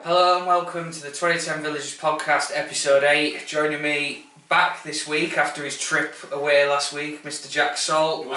Hello and welcome to the 2010 Villagers Podcast, Episode 8. Joining me back this week after his trip away last week, Mr. Jack Salt. He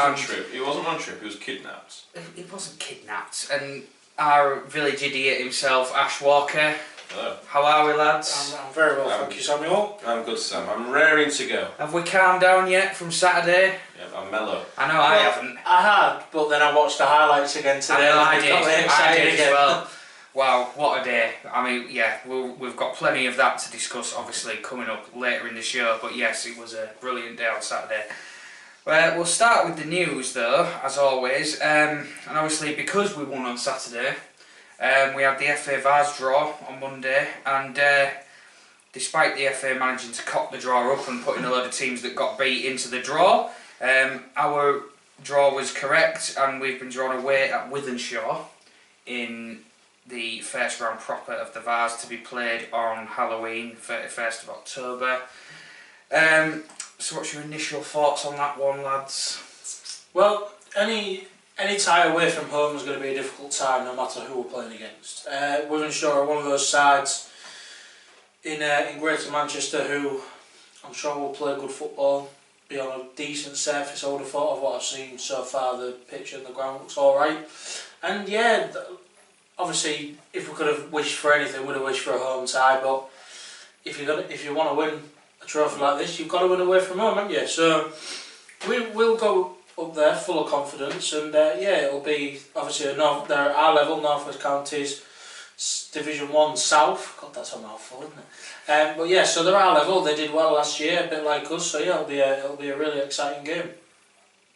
wasn't on trip, he was kidnapped. He wasn't kidnapped. And our village idiot himself, Ash Walker. Hello. How are we, lads? I'm very well, thank you, Samuel. I'm good, Sam. I'm raring to go. Have we calmed down yet from Saturday? Yeah, I'm mellow. I know I haven't. I had, but then I watched the highlights again today. I I did as well. Wow, what a day. I mean, yeah, we've got plenty of that to discuss, obviously, coming up later in the show. But yes, it was a brilliant day on Saturday. We'll start with the news, though, as always. And obviously, because we won on Saturday, we had the FA Vase draw on Monday. And despite the FA managing to cock the draw up and putting a load of teams that got beat into the draw, our draw was correct, and we've been drawn away at Wythenshawe in the first round proper of the Vase to be played on Halloween, 31st of October. So what's your initial thoughts on that one, lads? Well, any tie away from home is going to be a difficult time, no matter who we're playing against. Wythenshawe are one of those sides in Greater Manchester who I'm sure will play good football, be on a decent surface. I would have thought of what I've seen so far. The pitch and the ground looks alright. And yeah, obviously, if we could have wished for anything, we'd have wished for a home tie. But if you want to win a trophy like this, you've got to win away from home, haven't you? So we'll go up there full of confidence, and yeah, it'll be obviously they're at our level, Northwich Counties, Division 1 South. God, that's a mouthful, isn't it? But yeah, so they're our level. They did well last year, a bit like us. So yeah, it'll be a really exciting game.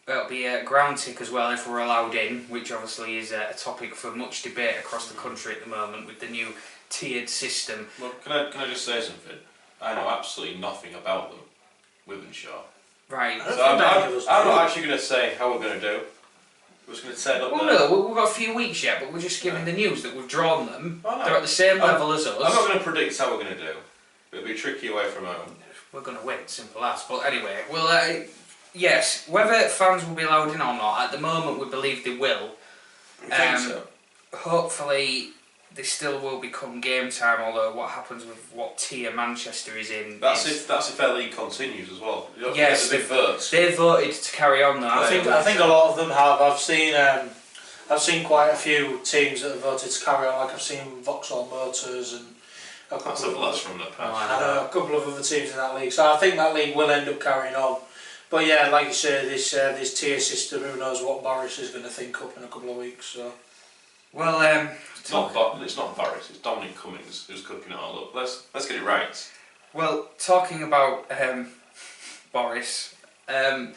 It'll be a ground tick as well if we're allowed in, which obviously is a topic for much debate across the country at the moment with the new tiered system. Well, can I just say something? I know absolutely nothing about them, Wythenshawe. Right. So I'm not actually going to say how we're going to do. We're just going to set up Well, there. no, we've got a few weeks yet, but we're just giving the news that we've drawn them. Oh, no. They're at the same level as us. I'm not going to predict how we're going to do. It'll be tricky away from home. We're going to win, simple as. But anyway, yes, whether fans will be allowed in or not, at the moment we believe they will. I think so. Hopefully they still will become game time, although what happens with what tier Manchester is in... That's if their league continues as well. Yes, they voted to carry on though. I think a lot of them have. I've seen quite a few teams that have voted to carry on. Like I've seen Vauxhall Motors and a couple of blast from the past. a couple of other teams in that league. So I think that league will end up carrying on. But yeah, like you say, this tier system, who knows what Boris is going to think up in a couple of weeks. So. Well, it's not Boris, it's Dominic Cummings who's cooking it all up. Let's get it right. Well, talking about Boris and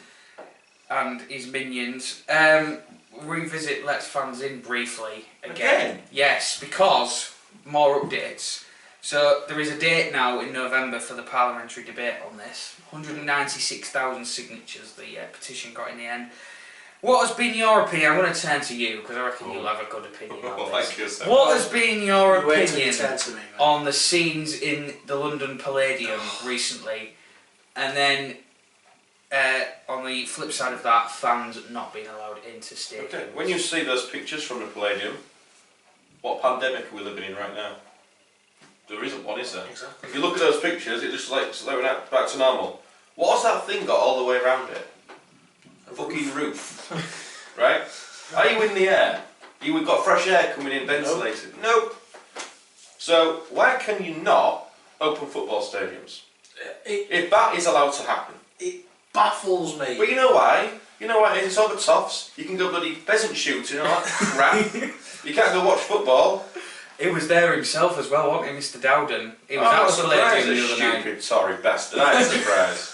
his minions, revisit Let's Fans In briefly again. Yes, because more updates. So there is a date now in November for the parliamentary debate on this. 196,000 signatures the petition got in the end. What has been your opinion? I'm going to turn to you because I reckon you'll have a good opinion on this. What has been your opinion on the scenes in the London Palladium recently? And then on the flip side of that, fans not being allowed into stadium. Okay, when you see those pictures from the Palladium, what pandemic are we living in right now? There isn't one, is there? Exactly. If you look at those pictures, it looks like it's back to normal. What has that thing got all the way around it? A fucking roof. Right? Are you in the air? You've got fresh air coming in, ventilated? Nope. So, why can you not open football stadiums? If that is allowed to happen. It baffles me. But you know why? It's all the toffs. You can go bloody pheasant shooting and all that crap. You can't go watch football. He was there himself as well, wasn't he, Mr. Dowden? He was absolutely the other night. Stupid, sorry bastard. I'm surprised.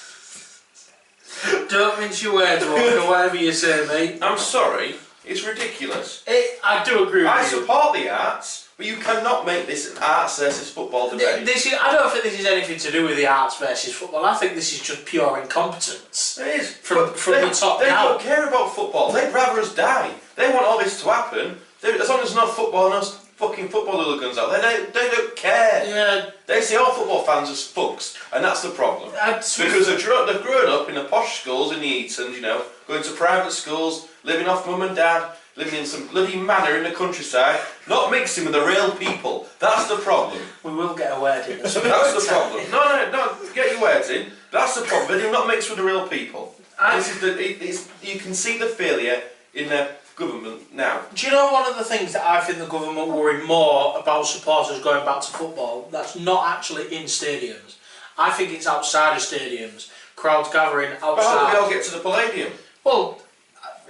Don't mince your words, Walker, whatever you say, mate. I'm sorry, it's ridiculous. I do agree with you. I support the arts, but you cannot make this an arts versus football debate. I don't think this is anything to do with the arts versus football. I think this is just pure incompetence. It is. From the top They down. don't care about football. They'd rather us die. They want all this to happen. As long as there's no football, no fucking football hooligans out there, they don't care. Yeah. They see all football fans as fucks, and that's the problem. Because they've grown up in the posh schools in the Eatons, going to private schools, living off mum and dad, living in some bloody manor in the countryside, not mixing with the real people. That's the problem. We will get a word in. That's the problem. No, get your words in. That's the problem. They do not mix with the real people. You can see the failure in their government now. Do you know one of the things that I think the government worry more about supporters going back to football? That's not actually in stadiums. I think it's outside of stadiums. Crowds gathering outside. But how do we all get to the Palladium? Well,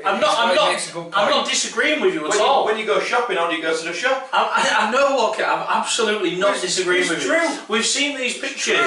I'm not disagreeing with you at all. When you go shopping, how do you go to the shop? I know what. I'm absolutely not disagreeing with true. you. We've seen these pictures.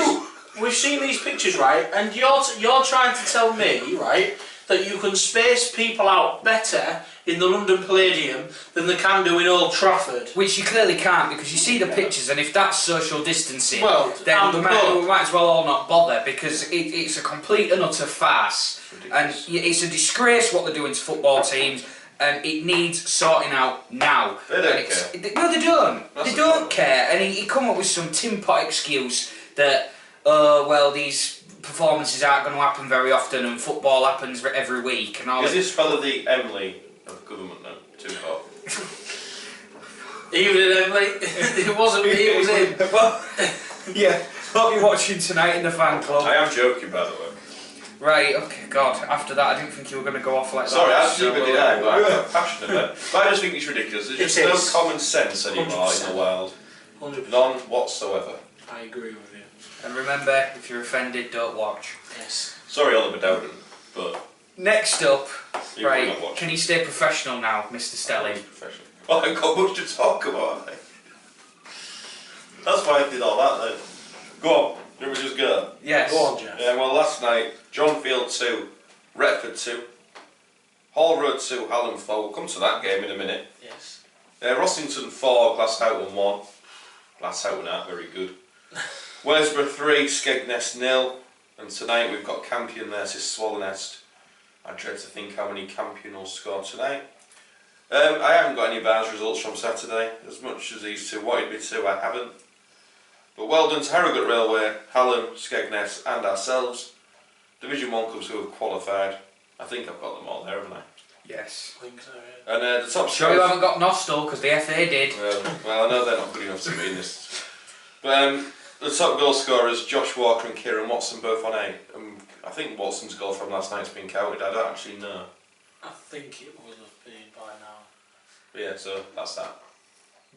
We've seen these pictures, right? And you're trying to tell me, right, that you can space people out better in the London Palladium than they can do in Old Trafford. Which you clearly can't, because you see the pictures, and if that's social distancing, Well, then we might as well all not bother, because it's a complete and utter farce. And it's a disgrace what they're doing to football teams, and it needs sorting out now. They don't care. No, they don't. They don't care. And he come up with some tin pot excuse that, well, these performances aren't going to happen very often, and football happens every week, and all. Is this spell the Emily of government now? Too hot. Even Emily, it wasn't me. It was him. Well, yeah. Hope you're watching tonight in the fan club. I am joking, by the way. Right, okay, God, after that I didn't think you were going to go off like Sorry, that. absolutely did I, but I'm not passionate about it. But I just think it's ridiculous. There's just no common sense anymore 100%. in the world. 100%. None whatsoever. I agree with you. And remember, if you're offended, don't watch. Yes. Sorry, Oliver Dowden, but... Next up, You will right, not watch. can you stay professional now, Mr. Stelling? Professional. Well, I've got much to talk about, I think. That's why I did all that then. Go on, let me just go. Yes. Go on, Jeff. Yeah, well, last night, John Field 2, Retford 2, Hall Road 2, Hallam 4. We'll come to that game in a minute. Yes. Rossington 4, Glasshoughton 1. Glasshoughton aren't very good. Wesborough 3, Skegness 0. And tonight we've got Campion versus Swallownest. I dread to think how many Campion will score tonight. I haven't got any Vase results from Saturday. As much as these two wanted me to, I haven't. But well done to Harrogate Railway, Hallam, Skegness and ourselves. Division 1 clubs who have qualified. I think I've got them all there, haven't I? Yes. I think so, yeah. And the top Sure you haven't got Nostell, because the FA did. Well, I know they're not good enough to be in this. But the top goal scorers, Josh Walker and Kieran Watson, both on 8. I think Watson's goal from last night's been counted, I don't actually know. I think it would have been by now. But yeah, so that's that.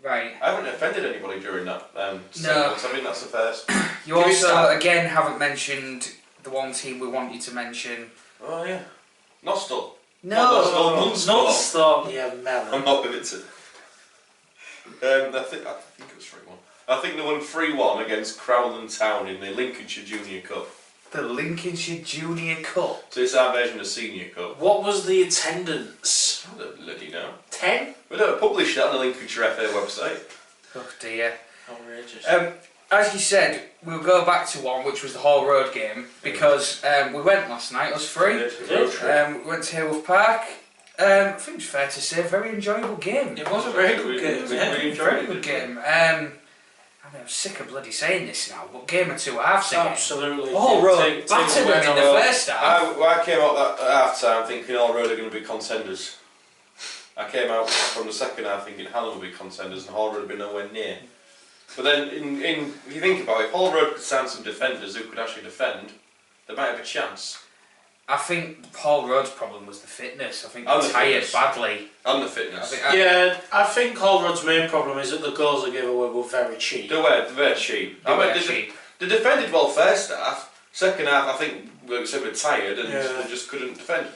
Right. I haven't offended anybody during that segment, so I think that's the first. You also, again, haven't mentioned the one team we want you to mention. Oh yeah. Nostell. No. Nostell. Yeah, melon. I'm not with it. I think it was 3-1. I think they won 3-1 against Crowland Town in the Lincolnshire Junior Cup. The Lincolnshire Junior Cup. So it's our version of Senior Cup. What was the attendance? I don't bloody know. 10? We don't publish that on the Lincolnshire FA website. Oh dear. Outrageous. As you said, we'll go back to one, which was the Hall Road game, because we went last night, us three. We went to Hayworth Park. I think it's fair to say, a very enjoyable game. It was a very good game. It was a very good game. I'm sick of bloody saying this now, but game of 2 halves again. Absolutely. Hall Road battered them in the first half. I came out that at half time thinking Hall Road are going to be contenders. I came out from the second half thinking Hallam will be contenders and Hall Road would be nowhere near. But then, if you think about it, if Hall Road could sign some defenders who could actually defend, they might have a chance. I think Hall Road's problem was the fitness. I think And they the tired fitness. badly. And the fitness. I think Hall Road's main problem is that the goals they gave away were very cheap. They're very cheap. They defended well first half. Second half, I think, like I said, we're tired and they just couldn't defend.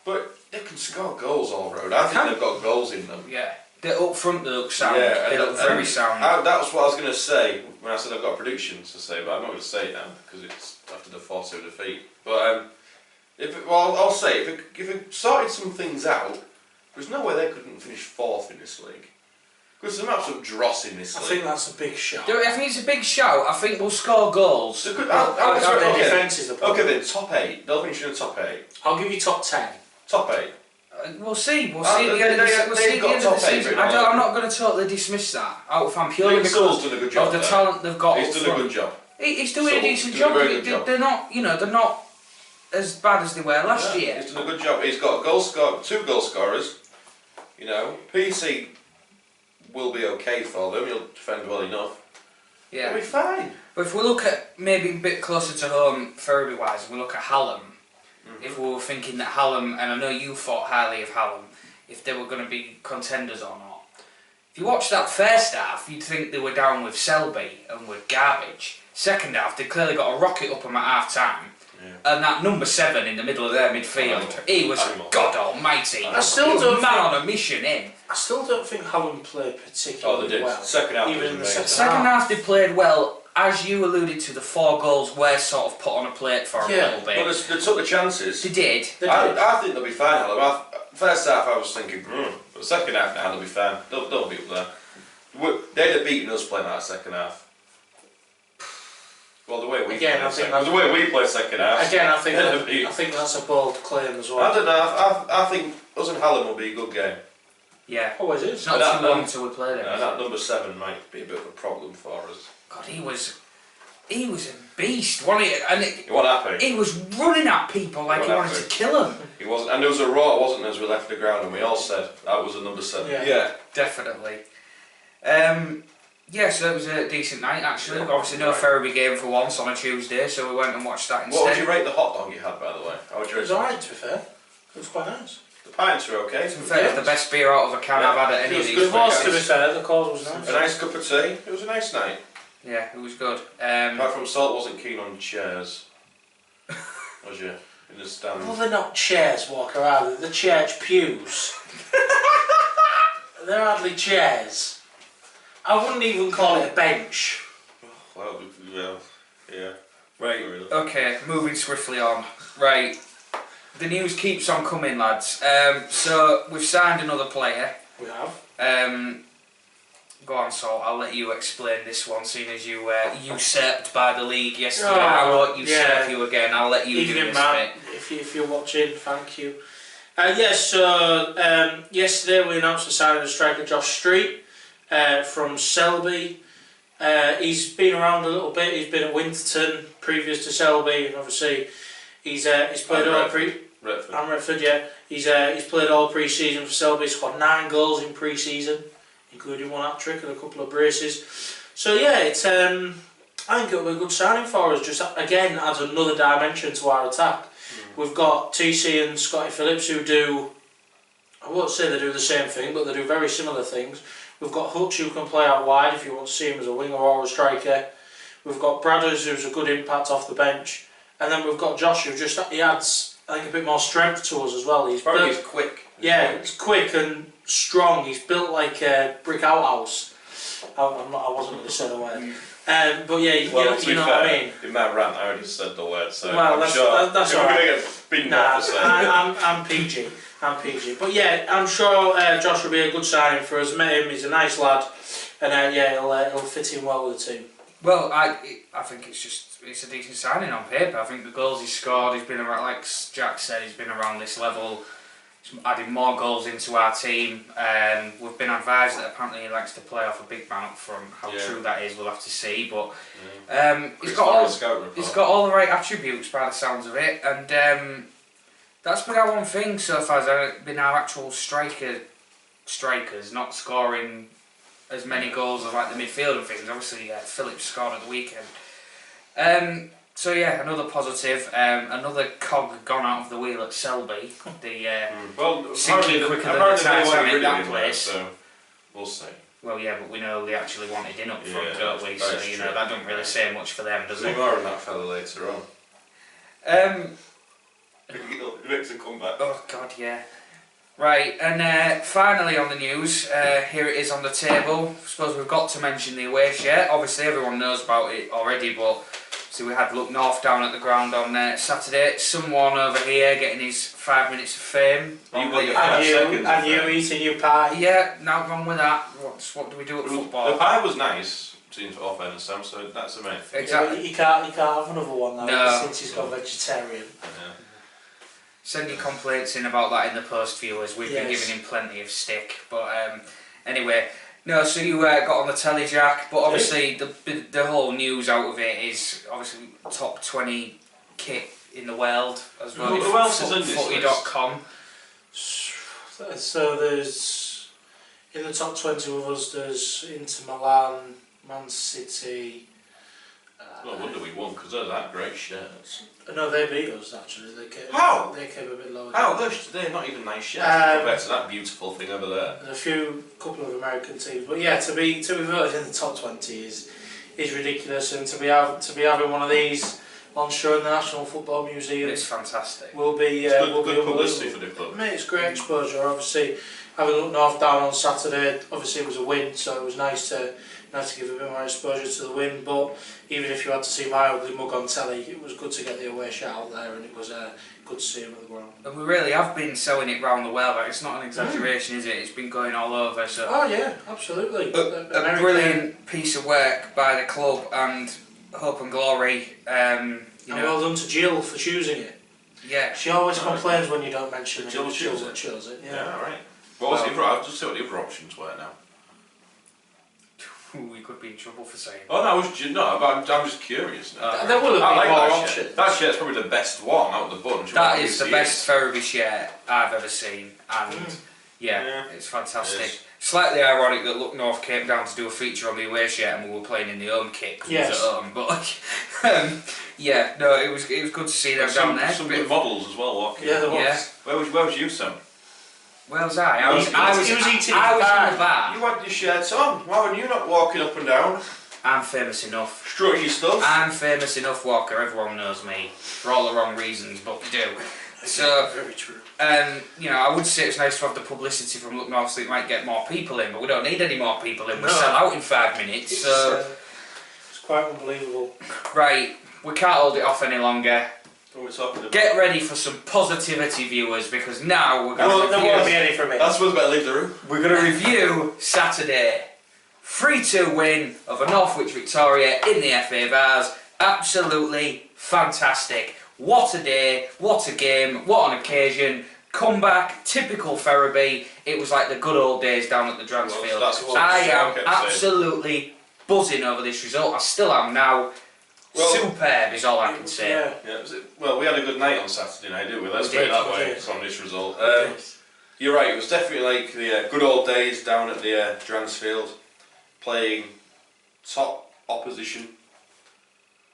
But they can score goals all road. I think they've got goals in them. Yeah. They're up front, they look sound. Yeah, they look very sound. That's what I was going to say when I said I've got a prediction to say, but I'm not going to say it now because it's after the 4-2 defeat. But I'll say if it sorted some things out, there's no way they couldn't finish 4th in this league. Because there's an absolute dross in this league. I think that's a big shout. I think it's a big shout. I think we'll score goals. Their defence is the problem. Okay then, top 8. They'll finish in the top 8. I'll give you top 10. Top 8. We'll see. We'll see at the end of the season. I'm not going to totally dismiss that out of fan purely because done a good job of the talent they've got. He's done a good job. He's doing a decent job. They're not as bad as they were last year. He's done a good job. He's got 2 goal scorers. You know, PC will be okay for them. He'll defend well enough. Yeah. He'll be fine. But if we look at maybe a bit closer to home, Ferriby-wise, we look at Hallam. If we were thinking that Hallam, and I know you thought highly of Hallam, if they were going to be contenders or not. If you watch that first half, you'd think they were down with Selby and were garbage. Second half, they clearly got a rocket up them at half time. Yeah. And that number 7 in the middle of their midfield, he was God almighty. I still don't man on a mission in. I still don't think Hallam played particularly well. Second half, even in the second half they played well. As you alluded to, the 4 goals were sort of put on a plate for them a little bit. Well, they took the chances. They did. I think they'll be fine. First half I was thinking, but second half now they'll be fine. They'll be up there. They'd have beaten us playing that second half. Well, the way we play second half. Again, I think that's a bold claim as well. I don't know. I think us and Hallam will be a good game. Yeah. Always is. It's not too long till we play them. That number 7 might be a bit of a problem for us. God, he was a beast, wasn't he? And what happened? He was running at people like he wanted to kill them. He wasn't, and there was a roar, wasn't there, as we left the ground, and we all said that was a number 7. Yeah, definitely. Yeah, so it was a decent night actually. Yeah, obviously no Ferriby game for once on a Tuesday, so we went and watched that instead. What would you rate the hot dog you had, by the way? How would you rate it? Was alright, to be fair. It was quite nice. The pints were okay. To be fair, it's the best beer out of a can I've had at any of these places. It was, to be fair, the cause was nice. A nice cup of tea. It was a nice night. Yeah, it was good. Apart from Salt wasn't keen on chairs. Was you? In the stand. Well, they're not chairs, Walker, are they? They're church pews. They're hardly chairs. I wouldn't even call it a bench. Well, yeah. Right, okay, moving swiftly on. Right, the news keeps on coming, lads. So, we've signed another player. We have. Go on, Salt, I'll let you explain this one, seeing as you were usurped by the league yesterday. I won't usurp you again, I'll let you do this bit. If you're watching, thank you. Yesterday we announced the signing of striker Josh Street from Selby. He's been around a little bit, he's been at Winterton previous to Selby, and obviously he's played all Retford, yeah. He's played all pre-season for Selby, he's got 9 goals in pre-season, including 1 hat-trick and a couple of braces. So yeah, it's I think it'll be a good signing for us, just again adds another dimension to our attack. We've got TC and Scotty Phillips who do, I won't say they do the same thing, but they do very similar things. We've got Hutch who can play out wide if you want to see him as a winger or a striker. We've got Bradders who's a good impact off the bench. And then we've got Josh who he adds, I think, a bit more strength to us as well. He's quick. He's quick and strong. He's built like a brick outhouse. I wasn't going to say the word. But yeah, you know what I mean. In my rant, I already said the word, so well, I'm sure that's all right. I'm PG. I'm PG. But yeah, I'm sure Josh will be a good signing for us. Met him, he's a nice lad, and he'll fit in well with the team. Well, I think it's a decent signing on paper. I think the goals he's scored, he's been around, like Jack said, he's been around this level. He's added more goals into our team. We've been advised that apparently he likes to play off a big man up front. How true that is, we'll have to see. But he's got all the right attributes by the sounds of it, and that's been our one thing so far. Has been our actual strikers not scoring as many goals as like the midfield and things. Obviously, Phillips scored at the weekend. So yeah, another positive, another cog gone out of the wheel at Selby. The sinking quicker than the Titanic in that place. So we'll see. Well, yeah, but we know they actually wanted in up front, don't we? So you know that doesn't really say much for them, does it? We'll on that fella later on. He makes a comeback. Oh God, yeah. Right, and finally on the news, here it is on the table. I suppose we've got to mention the away shirt. Obviously everyone knows about it already, but so we had Look North down at the ground on Saturday. Someone over here getting his 5 minutes of fame. And you eating your pie. Yeah, now gone with that. What do we do at football? The pie was nice, seems off end Sam, so that's the main thing. Exactly. Yeah, you can't have another one now, no. Since he's gone vegetarian. Yeah. Send your complaints in about that in the post, viewers. We've been giving him plenty of stick. But anyway, no, so you got on the telly, Jack, but obviously the whole news out of it is obviously top 20 kit in the world as well. Who else is in this Footy.com. So there's In the top 20 with us, there's Inter Milan, Man City. No wonder we won, because they're that great shirts. No, they beat us actually. How? They came a bit lower. How? They're not even nice shirts compared to that beautiful thing over there. There's a couple of American teams, but yeah, to be voted in the top 20 is ridiculous, and to be having one of these on show in the National Football Museum, It's fantastic. will be It's will good be publicity unbelievable. for the club. Mate, it's great exposure. Obviously, having looked North down on Saturday, obviously it was a win, so it was nice to give a bit more exposure to the win. But even if you had to see my ugly mug on telly, it was good to get the away shot out there, and it was good to see him at the ground. And we really have been selling it round the world. It's not an exaggeration, is it? It's been going all over. So Oh yeah, absolutely. a brilliant piece of work by the club, and hope and glory. And well done to Jill for choosing it. Yeah. She always complains when you don't mention it. Jill It's chose that chose it. Yeah, Yeah. right. What was the other? I'll just see what the other options were now. We could be in trouble for saying. Oh no, I'm just curious now. There will I have like been more that options. shirt. That shirt's probably the best one out of the bunch. That What is the it best Ferriby shirt I've ever seen, and Yeah. it's fantastic. It is. Slightly ironic that Look North came down to do a feature on the away shirt and we were playing in the home kit because Yes. we was at home. But yeah, no, it was good to see them down there. Some good models as well walking. Yeah, there was. Yeah. Where was you, Sam? Where was I? I was He in was eating I his was in bag. the bar. You had your shirts on. Why were you not walking up and down, I'm famous enough. strutting your stuff? I'm famous enough, Walker. Everyone knows me for all the wrong reasons, but they do. So, very true. I would say it's nice to have the publicity from Look North so it might get more people in, but we don't need any more people in. We'll No. sell out in 5 minutes. So, It's quite unbelievable. right, we can't hold it off any longer. What are we talking about? Get ready for some positivity, viewers, because now we're There going won't be to any from me. That's supposed to leave the room. we're going to review Saturday. 3-2 win over Northwich Victoria in the FA Vase. Absolutely fantastic. What a day, what a game, what an occasion. Comeback, typical Ferriby. It was like the good old days down at the Dransfield. That's what I am I kept saying. absolutely buzzing over this result. I still am now. Well, Superb is all I can say. Yeah. Well, we had a good night on Saturday night, didn't we? Let's We put it did, that we way did. from this result. You're right, it was definitely like the good old days down at the Dransfield, playing top opposition.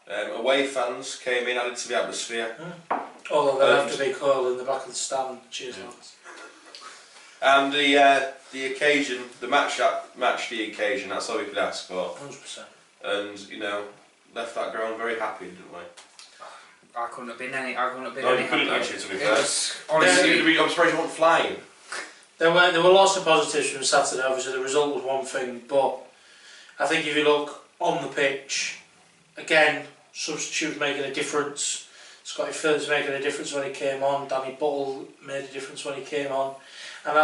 Away fans came in, added to the atmosphere. Although they have to be cold in the back of the stand. Cheers, lads. And the occasion, the matched the occasion, that's all we could ask for. 100%. And, left that ground very happy, didn't we? I couldn't have been any. I couldn't have been No, any you couldn't happier. actually, to be It fair. was honestly. I'm surprised you weren't flying. There were lots of positives from Saturday. Obviously, the result was one thing, but I think if you look on the pitch, again, substitutes making a difference. Scotty Phillips making a difference when he came on. Danny Buttle made a difference when he came on. And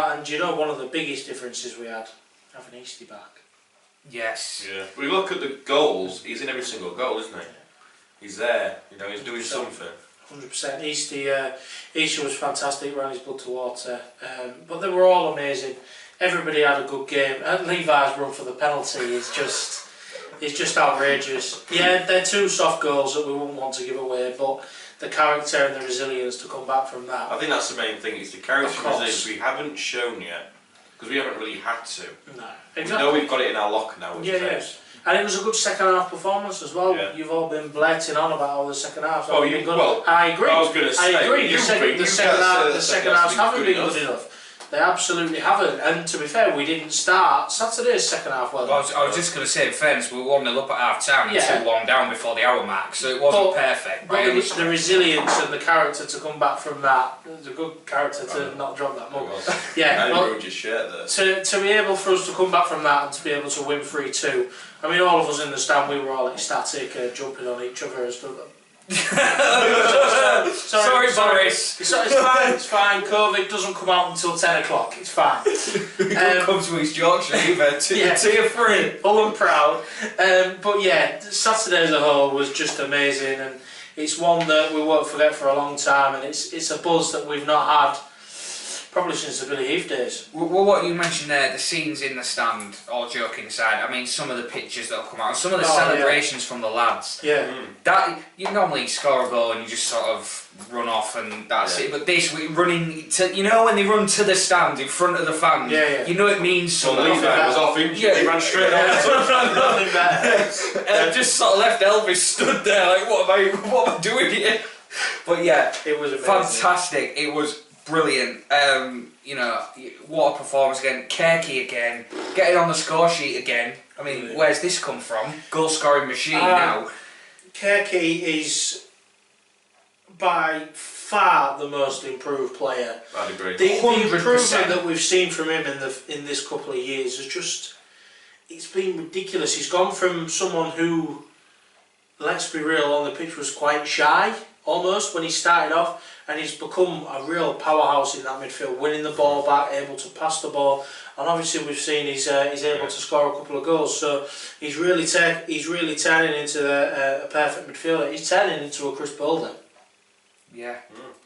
one of the biggest differences we had, having Eastie back. Yes. Yeah. We look at the goals, he's in every single goal, isn't he? He's there, he's doing something. 100%. Easter was fantastic, ran his blood to water. But they were all amazing. Everybody had a good game. And Levi's run for the penalty is just outrageous. Yeah, they're two soft goals that we wouldn't want to give away, but the character and the resilience to come back from that. I think that's the main thing, it's the character Of course. resilience we haven't shown yet, because we haven't really had to. No, We exactly. know we've got it in our locker now, which Yeah, is yeah. nice. And it was a good second half performance as well. Yeah. You've all been blatting on about how the second half. Well, haven't been good. well, I agree. I was going to say, I agree. you The think second you can't say half, that the second half's halves haven't been enough. good enough. They absolutely haven't. And to be fair, we didn't start Saturday's second half well. I was just going to say, in fairness, we were 1-0 up at half time and Yeah. 2-1 down before the hour mark, so it wasn't perfect. But it was the resilience and the character to come back from that. It was a good character to not drop that mug. Yeah, And but you ruined your shirt there. to be able for us to come back from that and to be able to win 3-2, I mean, all of us in the stand, we were all ecstatic, jumping on each other and stuff. Sorry, Boris. It's fine. COVID doesn't come out until 10 o'clock. It's fine. Don't come to East Yorkshire either. Tier 3. Full and proud. But yeah, Saturday as a whole was just amazing, and it's one that we won't forget for a long time. And it's a buzz that we've not had Probably since the Billy Heath days. Well, what you mentioned there, the scenes in the stand, all joking aside, I mean, some of the pictures that'll come out, some of the celebrations from the lads. Yeah. That you normally score a goal and you just sort of run off and that's it. But this, running to, when they run to the stand in front of the fans, you know it means something. Well, Levi was off injured. He ran straight on. Nothing better. And just sort of left Elvis stood there like, what am I doing here? But yeah, it was amazing. Fantastic. It was brilliant. What a performance again. Kirky again, getting on the score sheet again. I mean, where's this come from? Goal scoring machine now. Kirky is by far the most improved player. I'd agree. The improvement that we've seen from him in this couple of years is just, it's been ridiculous. He's gone from someone who, let's be real, on the pitch was quite shy almost when he started off, and he's become a real powerhouse in that midfield, winning the ball back, able to pass the ball, and obviously we've seen he's able to score a couple of goals. So he's really turning into a perfect midfielder. He's turning into a Chris Bolden. Yeah.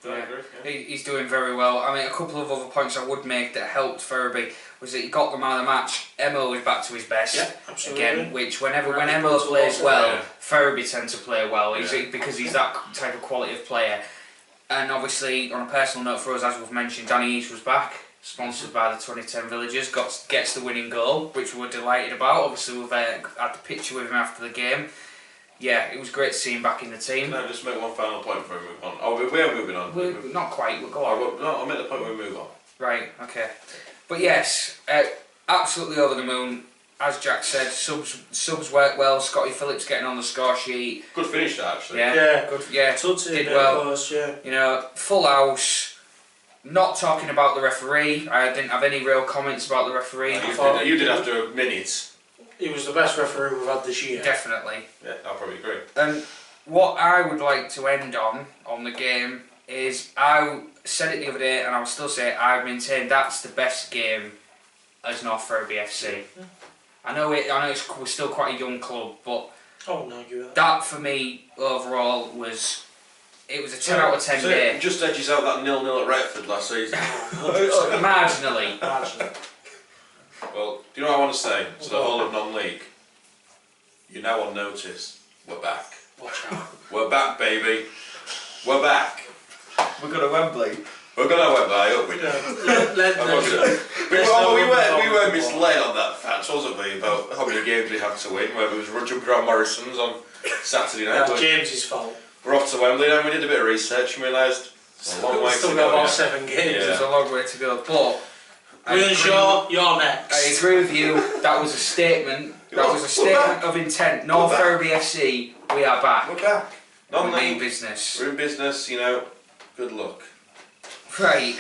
I agree. He's doing very well. I mean, a couple of other points I would make that helped Ferriby was that he got the man of the match. Emo was back to his best. Yeah, absolutely. Again, which when Emo plays well, Ferriby tends to play well because he's that type of quality of player. And obviously, on a personal note for us, as we've mentioned, Danny East was back, sponsored by the 2010 Villagers, gets the winning goal, which we were delighted about. Obviously, we've had the picture with him after the game. Yeah, it was great to see him back in the team. Can I just make one final point before we move on? Oh, we are moving on. We're not quite, we'll go on. No, I'll make the point where we move on. Right, okay. But yes, absolutely over the moon. As Jack said, subs worked well. Scotty Phillips getting on the score sheet. Good finish that, actually. Yeah, good. Yeah, did well. Close, Full house. Not talking about the referee. I didn't have any real comments about the referee. You did after a minute. He was the best referee we've had this year. Definitely. Yeah, I'll probably agree. And what I would like to end on the game is, I said it the other day and I will still say it, I maintain that's the best game as North Ferriby FC. Yeah. I know we're still quite a young club, but that for me overall was a 10 out of 10 day. It just edges out that 0-0 at Retford last season. Marginally. Well, do you know what I want to say to the whole of non-league? You're now on notice. We're back. Watch out. We're back, baby. We're back. We're going to Wembley. We're going to Wembley, I hope we do. We were misled on that fact, wasn't we, about how many games we had to win, where we was jumping around Morrison's on Saturday night. That's James's fault. We're off to Wembley now, we did a bit of research and realised it's a long way to still go. got about 7 games. Yeah. There's a long way to go, but Shaw, you're next. I agree with you. That was a statement. That was a statement of intent. North Ferriby FC, we are back. We're back. We're in business. We're in business, good luck. Right.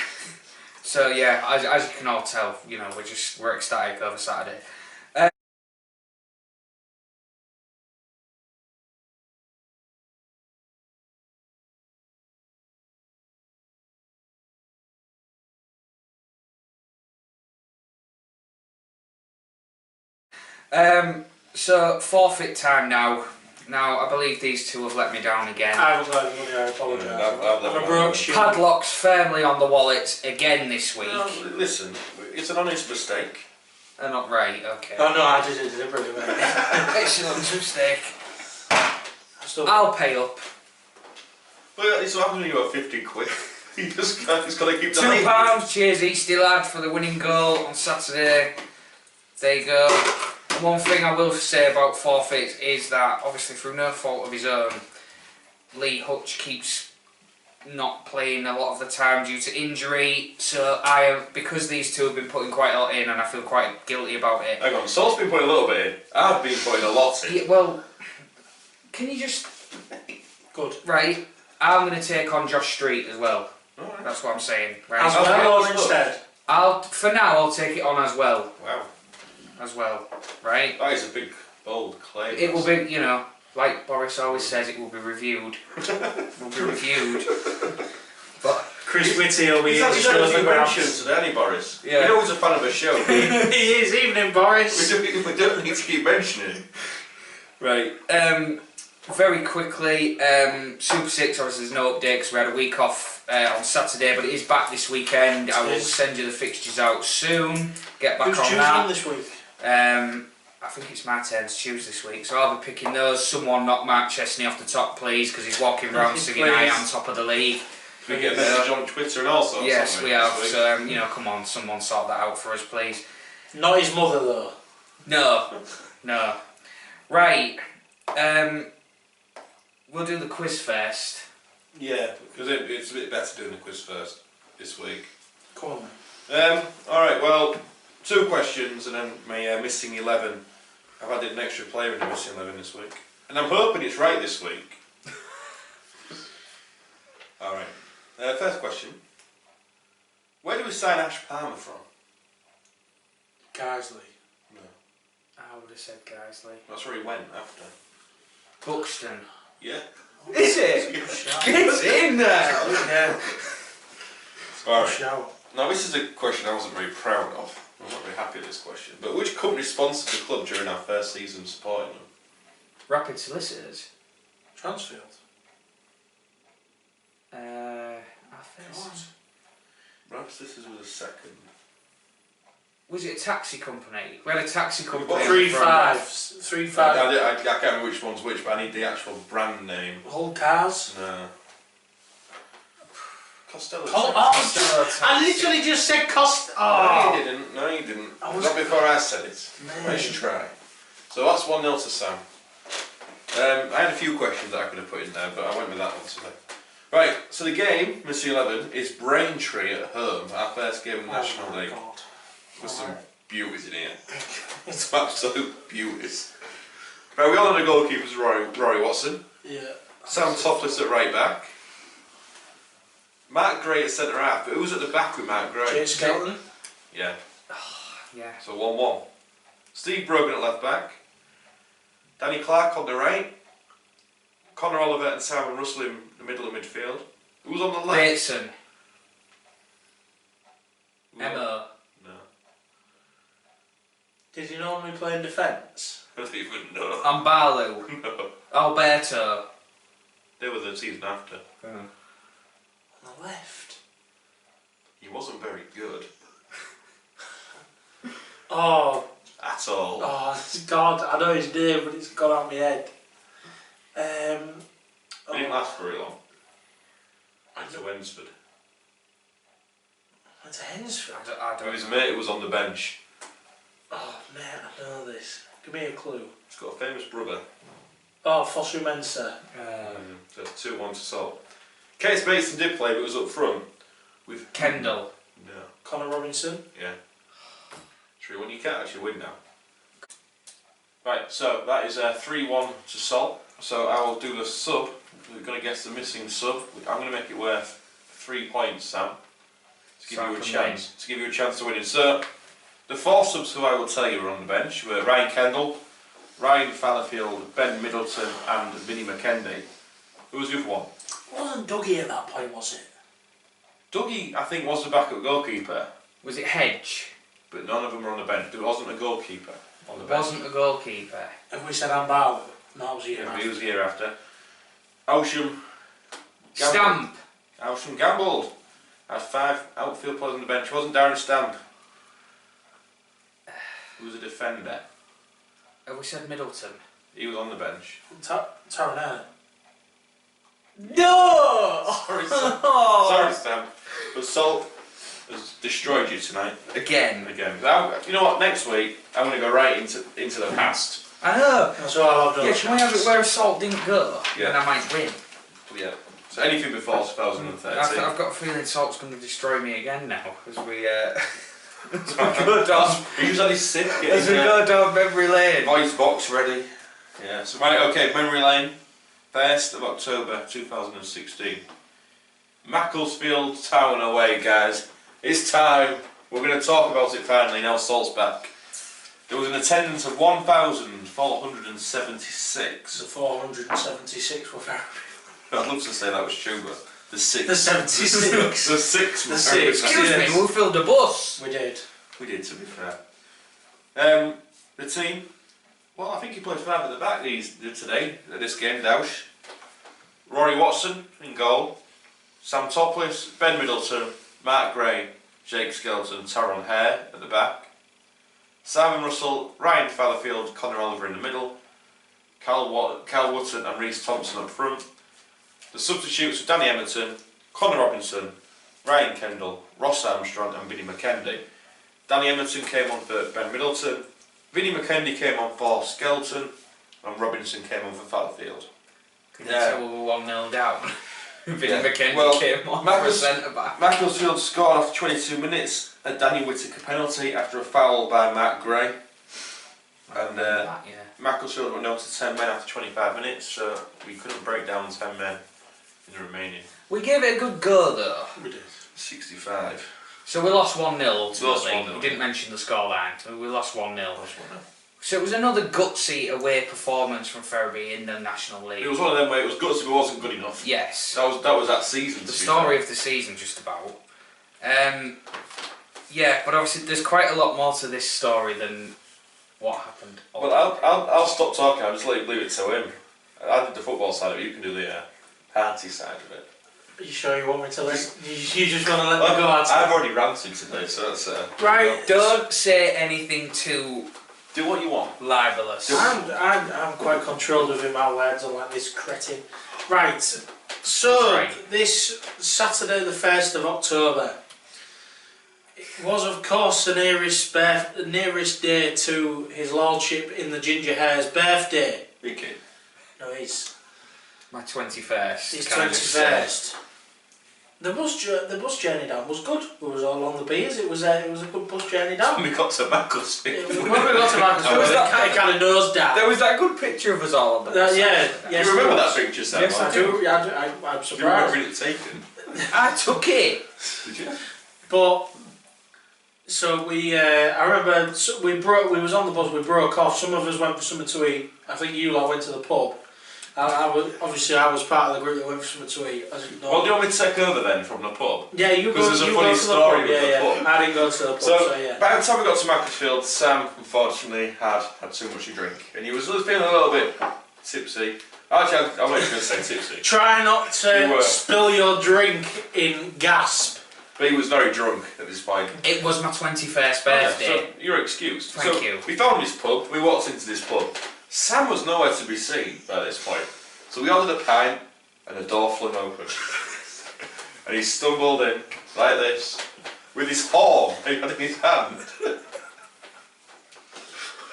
So yeah, as you can all tell, we're ecstatic over Saturday. So forfeit time now. Now I believe these two have let me down again. I haven't got any money, I apologise. I'm a broke shit. Padlocks firmly on the wallet again this week. No, listen, it's an honest mistake. They're not right, okay. Oh no, I did it deliberately, mate. Excellent mistake. I'll pay up. Well, it's what happens when you got 50 quid. He's got to keep £2, cheers Easty lad for the winning goal on Saturday. There you go. One thing I will say about forfeits is that, obviously through no fault of his own, Lee Hutch keeps not playing a lot of the time due to injury, so because these two have been putting quite a lot in and I feel quite guilty about it. Hang on, Salt's been putting a little bit in. I've been putting a lot in. Yeah, well, can you just... Good. Right, I'm going to take on Josh Street as well. Right. That's what I'm saying. Right. As well or instead? For now, I'll take it on as well. Wow. As well, right? That is a big, bold claim. It will be, like Boris always says, it will be reviewed. It will be reviewed. But Chris Whitty will be He's had a few mentions today, hasn't he, Boris? Yeah. You know he's a fan of a show. He is, evening Boris. We don't need to keep mentioning him. Right. very quickly, Super 6, obviously there's no update because we had a week off on Saturday, but it is back this weekend. I will send you the fixtures out soon. Get back Who's on choosing that. this week? I think it's my turn to choose this week, so I'll be picking those. Someone knock Mark Chesney off the top, please, because he's walking around singing I am top of the league. We get a message on Twitter and all sorts. Yes, we have. So, you know, come on, someone sort that out for us, please. Not his mother, though. No. Right. We'll do the quiz first. Yeah, because it's a bit better doing the quiz first this week. Come on, then. Alright, well, 2 questions and then my missing 11. I've added an extra player in the missing 11 this week. And I'm hoping it's right this week. Alright, first question. Where do we sign Ash Palmer from? Geisley. No. I would have said Geisley. That's where he went after. Buxton. Yeah. Is it? It's in there! Yeah. Alright. Shout. Now this is a question I wasn't very proud of. I'm not very happy with this question. But which company sponsored the club during our first season supporting them? Rapid Solicitors. Transfield. I think. Right, this was a second. Was it a taxi company? We had a taxi company. What, 3-5. 3-5. I can't remember which one's which, but I need the actual brand name. Whole cars. No. Costello. I literally just said Cost. No, you didn't. No, you didn't. Not before I said it. Man. I should try. So that's 1-0 to Sam. I had a few questions that I could have put in there, but I went with that one today. Right, so the game, Mr. 11, is Braintree at home, our first game in the National League. God. There's some beauties in here. It's absolute beauties. Right, we all know the goalkeeper's Rory Watson. Yeah. Sam Topless at right back. Mark Gray at centre half, but who's at the back with Mark Gray? Jay Skelton. Yeah. Yeah. So 1-1. Steve Brogan at left back. Danny Clark on the right. Connor Oliver and Simon Russell in the middle of midfield. Who's on the left? Bateson. Emma. No. Did he normally play in defence? I don't even know. Ambalu. No. Alberto. They were the season after. On the left. He wasn't very good. Oh. At all. Oh, God, I know his name, but it's gone out of my head. He didn't last very long. Went to Wensford. Went to Hensford. I don't His know. mate was on the bench. Oh, man, I know this. Give me a clue. He's got a famous brother. Oh, Fosu Mensah. So 2-1 to Salt. Case Bateson did play, but was up front with Kendall. No. Connor Robinson. Yeah. True, when you can't actually win now. Right, so that is 3-1 to Salt. So I will do the sub. We're going to guess the missing sub. I'm going to make it worth 3 points, Sam. To give you a chance. To give you a chance to win it. So the 4 subs who I will tell you were on the bench were Ryan Kendall, Ryan Fallowfield, Ben Middleton, and Vinnie McKendy. Who was the other one? Wasn't Dougie at that point, was it? Dougie, I think, was the backup goalkeeper, Was it Hedge? but none of them were on the bench. There wasn't a goalkeeper on the It bench. wasn't a goalkeeper. Have we said Ambalu? No, that was a year Yeah, but after. he was the year after. Ocean Stamp. Ocean gambled. Had 5 outfield players on the bench. It wasn't Darren Stamp. He was a defender. Have we said Middleton? He was on the bench. Taranella. No! Sorry, Stamp. Sorry, Stamp. But Salt has destroyed you tonight. Again. You know what? Next week I'm going to go right into the past. I know. That's what I'll have done. Yeah, can we have it where Salt didn't go? Yeah. Then I might win. Yeah. So anything before 2013. I've got a feeling Salt's going to destroy me again now as we He's on his sick. as we go down memory lane. Voice box ready. Yeah. So right. Okay. Memory lane. 1st of October 2016. Macclesfield Town away, guys. It's time. We're going to talk about it finally. Now Salt's back. There was an attendance of 1,476. The 476 were very. I'd love to say that was true, but the 6. The 76. The 6. The 6. Excuse me, we filled the bus. We did. We did, to be fair. The team. Well, I think he played 5 at the back today, at this game, Dausch. Rory Watson in goal. Sam Topless, Ben Middleton, Mark Gray, Jake Skelton, Tyrone Hare at the back. Simon Russell, Ryan Fallowfield, Connor Oliver in the middle. Cal Wootton and Reece Thompson up front. The substitutes were Danny Emerton, Connor Robinson, Ryan Kendall, Ross Armstrong and Vinnie McKendy. Danny Emerton came on for Ben Middleton, Vinnie McKendy came on for Skelton and Robinson came on for Fallowfield. Can you tell we were 1-0 down? Vinnie McKendy came on for a centre back. Macclesfield scored after 22 minutes, a Danny Whittaker penalty after a foul by Matt Gray. And Macclesfield went down to 10 men after 25 minutes, so we couldn't break down 10 men in the remaining. We gave it a good go though. We did. 65. So we lost 1-0 ultimately. Lost 1-0, We didn't mention the scoreline, so we lost 1-0. Lost 1-0. So it was another gutsy away performance from Ferriby in the National League. It was one of them where it was gutsy but wasn't good enough. Yes. That was that season. The story of the season, just about. Yeah, but obviously there's quite a lot more to this story than what happened. Well, I'll stop talking. I'll just leave it to him. I did the football side of it. You can do the party side of it. Are you sure you want me to listen? You just want to let me go on? I've already ranted today, so that's right. Don't say anything too do what you want. libelous. I'm quite controlled with my words, unlike this cretin. Right. So this Saturday, the 1st of October, it was of course the nearest day to His Lordship in the Ginger Hare's birthday. Vicky. No, it's My 21st. his kind of said. 21st. The bus journey down was good. We was all on the beers. It was a good bus journey down. We got to Macclesfield. When we got to Macclesfield, it kind of nosed down. There was that good picture of us all on the bus. Yeah. Do you remember that picture, Sam? Yes, I do. I'm Do you remember surprised. it taken? I took it. Did you? But so I remember we was on the bus. We broke off. Some of us went for something to eat. I think you lot went to the pub. I was part of the group that went for something to eat. Well, do you want me to take over then from the pub? Yeah, you go. Because there's a funny go to story the pub. with the pub. I didn't go to the pub. So, yeah. by the time we got to Macclesfield, Sam unfortunately had too much to drink, and he was feeling a little bit tipsy. Actually, I'm not even going to say tipsy. Try not to spill your drink in gasp. But he was very drunk at this point. It was my 21st birthday. So you're excused. Thank you. We found this pub. We walked into this pub. Sam was nowhere to be seen by this point. So we ordered a pint, and the door flung open. And he stumbled in like this, with his horn in his hand.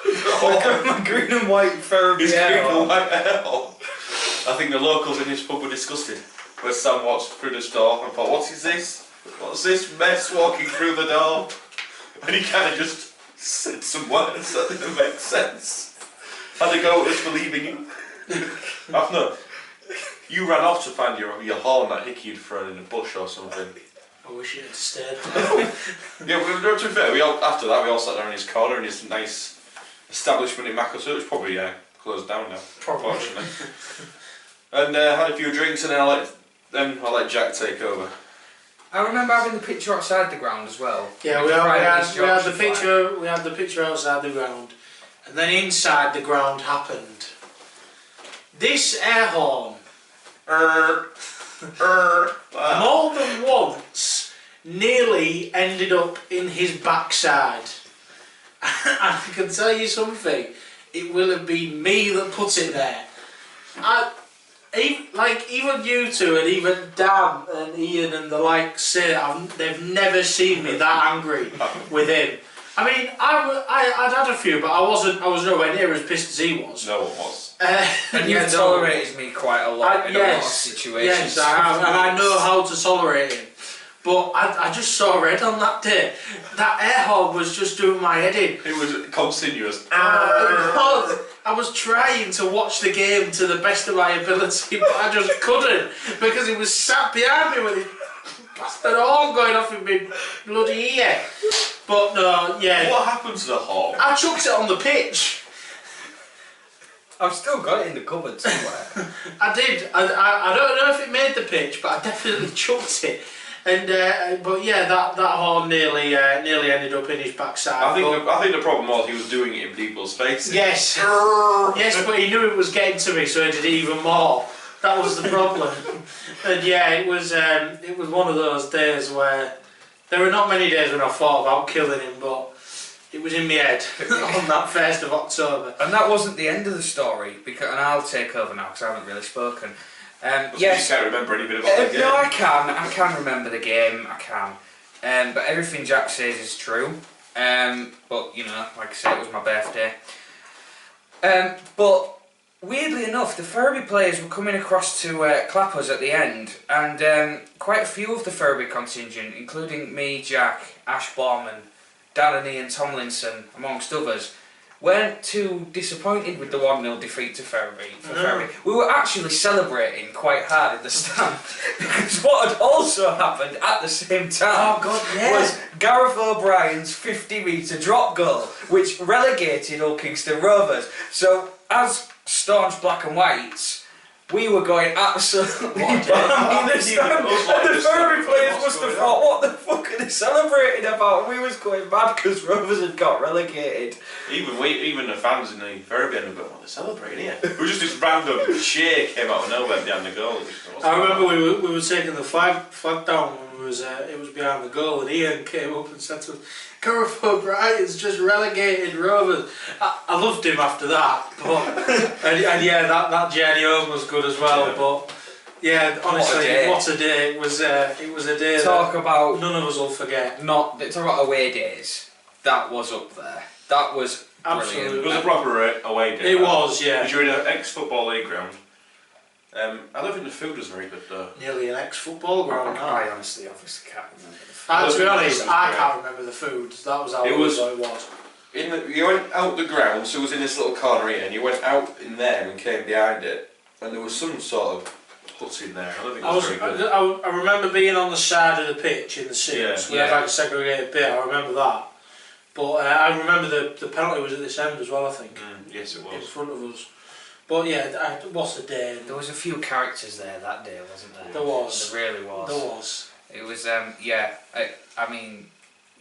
My green and white Ferriby His green hair. and white hair. I think the locals in this pub were disgusted. When Sam walked through this door and thought, what is this? What's this mess walking through the door? And he kind of just said some words that didn't make sense. Had a go at us for leaving him. No, you ran off to find your horn that Hickey had thrown in a bush or something. I wish it had stayed. Yeah, to be fair, after that we all sat there in his corner in his nice establishment in Macclesfield, which probably closed down now, unfortunately. And had a few drinks, and then I let Jack take over. I remember having the picture outside the ground as well. Yeah, we had the picture outside the ground, and then inside the ground happened. This air horn, more than once, nearly ended up in his backside. And I can tell you something, it will have been me that put it there. Even you two and even Dan and Ian and the like say they've never seen me that angry with him. I mean, I'd had a few, but I was nowhere near as pissed as he was. No one was. And you've tolerated me quite a lot in a lot of situations. Yes, I have, and I know how to tolerate him. But I just saw red on that day. That air horn was just doing my head in. It was continuous. I was trying to watch the game to the best of my ability, but I just couldn't because it was sat behind me with his bastard horn going off in my bloody ear. But no, yeah. What happened to the horn? I chucked it on the pitch. I've still got it in the cupboard somewhere. I did. I don't know if it made the pitch, but I definitely chucked it. And but yeah, that horn nearly ended up in his backside. I think the problem was he was doing it in people's faces. Yes, yes, but he knew it was getting to me, so he did it even more. That was the problem. And yeah, it was one of those days where there were not many days when I thought about killing him, but it was in my head on that 1st of October. And that wasn't the end of the story, because, and I'll take over now because I haven't really spoken. Yes, You can't remember anything about the game. no, I can remember the game, I can. But everything Jack says is true. But, you know, like I said, it was my birthday. But weirdly enough, the Ferriby players were coming across to clap us at the end, and quite a few of the Ferriby contingent, including me, Jack, Ash Borman, Dan and Ian Tomlinson, amongst others, weren't too disappointed with the 1-0 defeat to Ferriby. We were actually celebrating quite hard in the stand, because what had also happened at the same time was Gareth O'Brien's 50-metre drop goal, which relegated Hull Kingston Rovers. So, as staunch black and whites, we were going absolutely bang in the stand, and the Ferriby players must have thought, what the fuck are they celebrating about? We was going mad because Rovers had got relegated. Even the fans in the Ferriby ended up, what they're celebrating here. It was just this random cheer came out of nowhere behind the goal. I remember we were taking the flag down when it was behind the goal, and Ian came up and said to us, Gareth O'Brien's just relegated Rovers. I loved him after that, but and yeah, that journey home was good as well. Yeah. But yeah, honestly, what a day! It was a day about none of us will forget. Talk about away days. That was up there. That was absolutely brilliant. It was a proper away day. It was, yeah. Because you're in an ex-football league ground. I don't think the food was very good though. Nearly an ex-football ground. I honestly, obviously can't remember the food. To be honest, I can't remember the food. That was how it was. You went out the ground, so it was in this little corner here, and you went out in there and came behind it, and there was some sort of hut in there. I don't think it was very good. I remember being on the side of the pitch in the seats. We had like a segregated bit. I remember that. But I remember the penalty was at this end as well, I think. Yes, it was. In front of us. But yeah, what's a day? There was a few characters there that day, wasn't there? There was. There really was. There was. It was, I mean,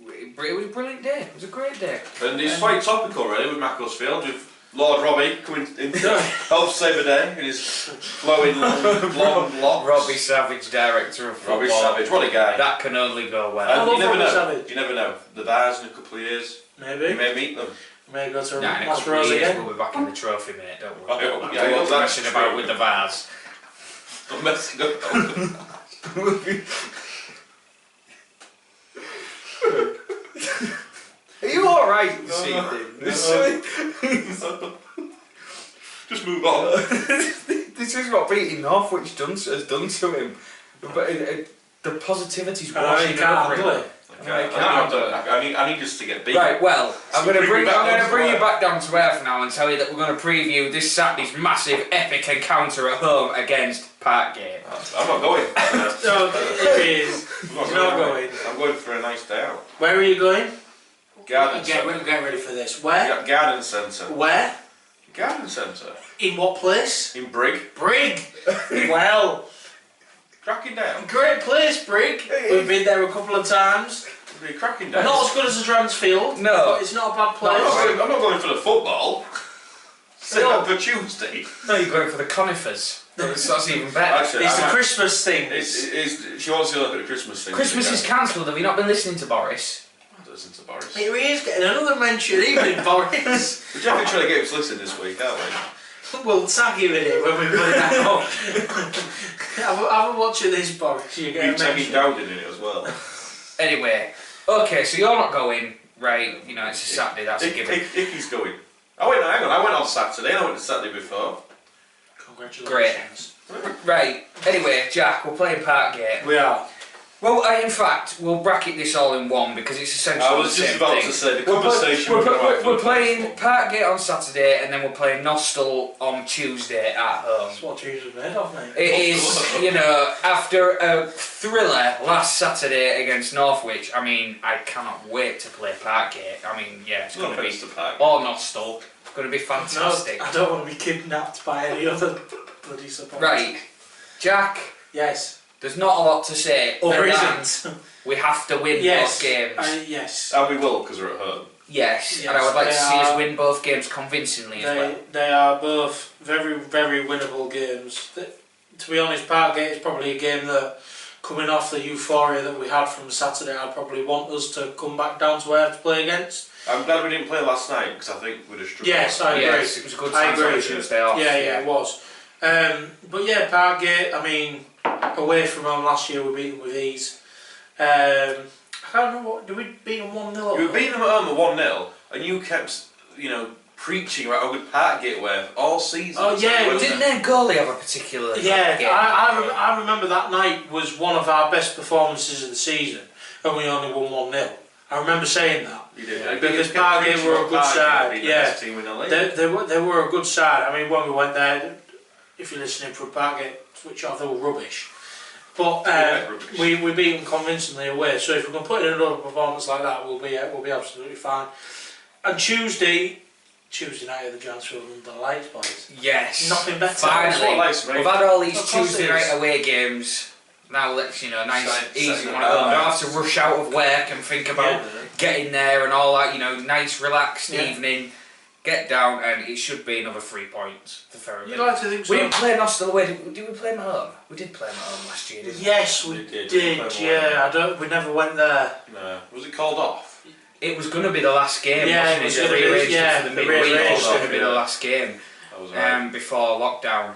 it was a brilliant day. It was a great day. And it's quite topical, really, with Macclesfield, with Lord Robbie coming in to help save the day in his flowing blonde locks. Robbie Savage, director of football. Robbie Savage, what a guy. That can only go well. And you never know. Savage. You never know. The Vase in a couple of years. Maybe. You may meet them. May go to in a couple of years we'll be back in the trophy, mate. Don't worry. I hope that's messing about with the Vase. I'm messing about. Are you alright this evening? Just move on. This is what beating Northwich has done to him. But the positivity's washing over him. I need us to get beat. Right, well, I'm going to bring you back down to earth now and tell you that we're going to preview this Saturday's massive epic encounter at home against Parkgate. I'm not going. No, it is. You're not going. I'm going for a nice day out. Where are you going? Garden Centre. Get ready for this. Where? Garden Centre. Where? Garden Centre. In what place? In Brig. Brig! Well. Cracking down. Great place, Brig. We've been there a couple of times. It'll be cracking down. Not as good as the Dransfield. No. But it's not a bad place. I'm not going for the football. Save that for Tuesday. No, you're going for the conifers. That's even better. Actually, it's the Christmas thing. She wants to look at the Christmas thing. Christmas is cancelled. Have you not been listening to Boris? I don't listen to Boris. Here he is getting another mention, even Boris. We're definitely trying to get him to listen this week, aren't we? We'll tag you in it when we put it out. Have a watch of this, Boris. You get tagging Dowden in it as well. Anyway, okay, so you're not going, right? You know, it's a Saturday. That's a given. Icky's going. Hang on. I went on Saturday. And I went to Saturday before. Congratulations. Great. Right. Anyway, Jack, we're playing Parkgate. We are. Well, in fact, we'll bracket this all in one because it's essentially I was the just same about thing. to say the conversation. We're playing Parkgate on Saturday and then we're playing Nostell on Tuesday at home. That's what Tuesday's made of, mate. It is, you know, after a thriller last Saturday against Northwich. I mean, I cannot wait to play Parkgate. I mean, yeah, it's going to be or Nostell. It's going to be fantastic. No, I don't want to be kidnapped by any other bloody support. Right, Jack. Yes. There's not a lot to say. There than isn't. we have to win Yes. both games. Yes. And we will, because we're at home. Yes, Yes, and I would like they to see us are- win both games convincingly as well. They are both very, very winnable games. To be honest, Parkgate is probably a game that, coming off the euphoria that we had from Saturday, I'd probably want us to come back down to where to play against. I'm glad we didn't play last night, because I think we'd have struggled. Yes, I agree. Yes, it was a good I time to agree. have Tuesday off. Yeah, it was. But yeah, Parkgate, I mean, away from home last year we beat them with ease. I can't remember what, did we beat them 1-0? We beat them at home at 1-0, and you kept, preaching about how good Parkgate were all season. Oh, yeah, So Didn't their goalie have a particular Yeah, game? I remember that night was one of our best performances of the season, and we only won 1-0. I remember saying that. You did. Yeah, You because kept Parkgate preaching were a about good Parkgate side, being the yeah. best team in the league. They were a good side. I mean, when we went there, if you're listening from Parkgate, switch off, they were rubbish. But Rubbish. we beat them convincingly away. So if we can put in another performance like that, we'll be absolutely fine. And Tuesday night at the Giants were under the lights, boys. Yes. Nothing better. That's Finally, what likes me. we've had all these Of course Tuesday it night is. away games. Now let's, nice, easy Setting one it at home. down. Don't have to rush out of work and think about getting there and all that. Nice, relaxed Yeah. evening. Get down, and it should be another 3 points for Ferry. You'd like to think so. We didn't play Nostell away. Did we play them at home? We did play them at home last year, didn't we? Yes, we We did. did. We played Yeah, we never went there. No. Was it called off? It was going to be the last game, Yeah, wasn't it was it? gonna They be- rearranged yeah, it for the they midweek. It rearranged was going to it, be yeah. the last game That was right. before lockdown.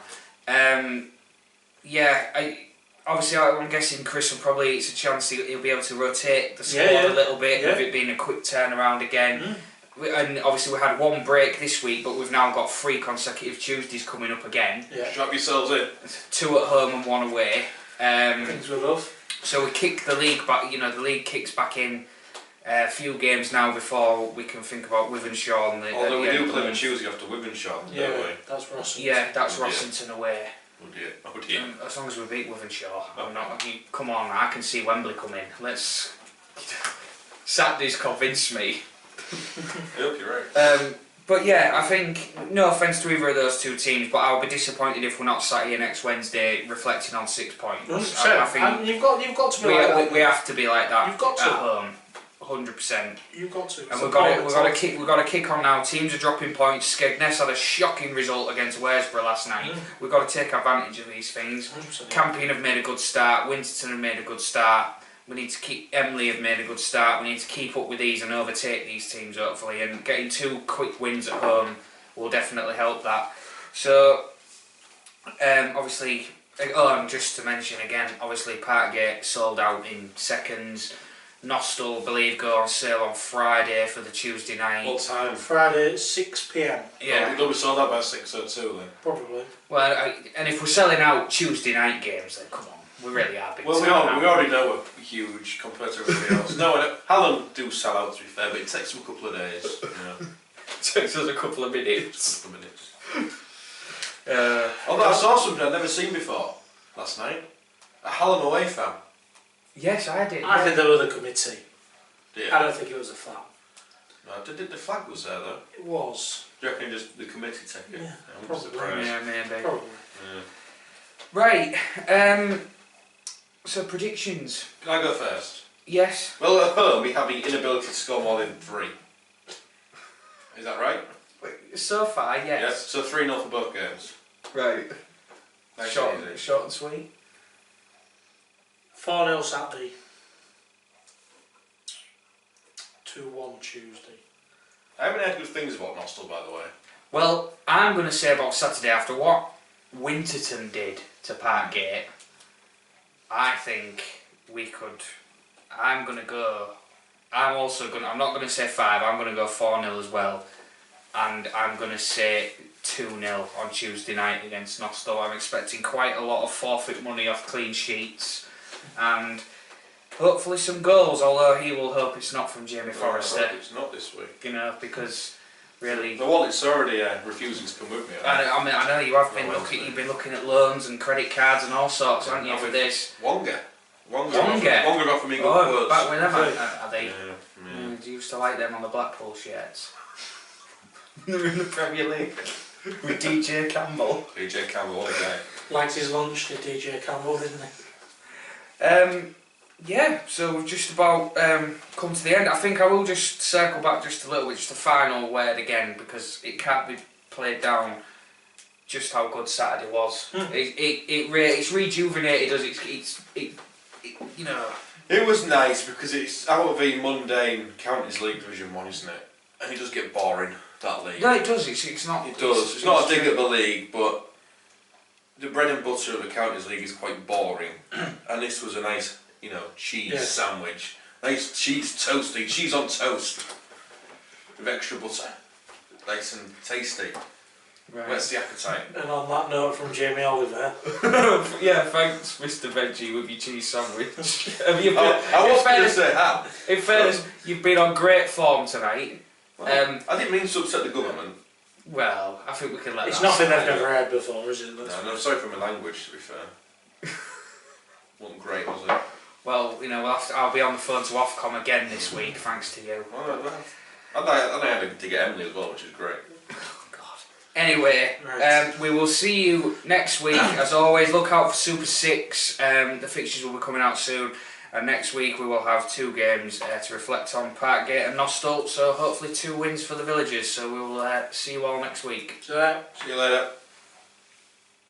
Obviously, I'm guessing Chris will probably, it's a chance he'll be able to rotate the squad Yeah, a little bit yeah. with it being a quick turnaround again. And obviously we had one break this week, but we've now got 3 consecutive Tuesdays coming up again. Yeah. Strap yourselves in. 2 at home and 1 away. Things we love. So we kick the league back, the league kicks back in a few games now before we can think about Wivenshaw. And Although we the do end play of on the Tuesday after Wivenshaw, Yeah, don't we? that's Rossington. Yeah, that's Oh dear. Rossington away. Oh dear. Oh dear. As long as we beat Wivenshaw, I'm not. Come on, I can see Wembley coming. Let's. Saturday's convinced me. I hope you're right. But yeah, I think, no offence to either of those 2 teams, but I'll be disappointed if we're not sat here next Wednesday reflecting on 6 points. 100%. I think And you've got to be like that. we have to be like that. You've got to. At home, 100%. You've got to. And we've got to kick on now. Teams are dropping points. Skegness had a shocking result against Waresborough last night. We've got to take advantage of these things. 100%. Campion have made a good start. Winterton have made a good start. We need to keep. Emily have made a good start. We need to keep up with these and overtake these teams hopefully. And getting 2 quick wins at home will definitely help that. So, obviously, just to mention again, obviously Parkgate sold out in seconds. Nostell, I believe, go on sale on Friday for the Tuesday night. What time? Friday at 6 p.m. Yeah. Oh, we sold out by 6:02 then. Probably. Well, and if we're selling out Tuesday night games, then come on, we really are big. Well, we selling out. already know we're huge compared to everybody else. No, Hallam do sell out to be fair, but it takes them a couple of days. Takes us a couple of minutes. A couple of minutes. Uh, Although I saw something I'd never seen before last night. A Hallam away fan. yes, I did. I think they were the committee. Yeah. I don't think it was a fan. No, the flag was there though. It was. Do you reckon just the committee take it? Yeah, I'm probably. surprised. Yeah, maybe. Probably. Right. So predictions. Can I go first? Yes. Well, at home we have the inability to score more than 3. Is that right? So far, yes. So 3-0 for both games. Right. Nice Short, and easy. short and sweet. 4-0 Saturday. 2-1 Tuesday. I haven't heard good things about Nostell, by the way. Well, I'm going to say about Saturday, after what Winterton did to Parkgate, I think we could. I'm going to go. I'm not going to say 5. I'm going to go 4-0 as well, and I'm going to say 2-0 on Tuesday night against Nostell. I'm expecting quite a lot of forfeit money off clean sheets, and hopefully some goals. Although he will hope it's not from Jamie Forrester. I hope it's not this week. Because really. The wallet's already refusing to come with me. I know you have been No, looking. You've been looking at loans and credit cards and all sorts, haven't you, for this? Wonga. Wonga? Wonga got for me good Oh, words. back with them, are they? Yeah. Do you used to like them on the Blackpool shirts? They're in the Premier League with DJ Campbell. DJ Campbell, what a guy. Liked his lunch, did DJ Campbell, didn't he? Yeah, so we've just about come to the end. I think I will just circle back just a little bit, just a final word again, because it can't be played down just how good Saturday was. It's rejuvenated us. It you know. It was nice because it's out of a mundane Counties League Division 1, isn't it? And it does get boring, that league. No, it does. It's not. It does. It's not a dig at the league, but the bread and butter of the Counties League is quite boring. And this was a nice, cheese sandwich. Nice cheese toasty, cheese on toast with extra butter. Nice and tasty. Right. Where's the appetite? And on that note from Jamie Oliver. Yeah, thanks, Mr. Veggie, with your cheese sandwich. Have you I was going to say how. In fairness, you've been on great form tonight. Well, I didn't mean to upset the government. Well, I think we can let It's that nothing slide. they've never heard before, is it? No, sorry for my language, to be fair. Wasn't great, was it? Well, I'll be on the phone to Ofcom again this week, thanks to you. Well, I had to get Emily as well, which is great. Anyway, Right. we will see you next week. As always, look out for Super 6. The fixtures will be coming out soon. And next week we will have 2 games to reflect on, Parkgate and Nostell. So hopefully 2 wins for the Villagers. So we will see you all next week. So, See you later.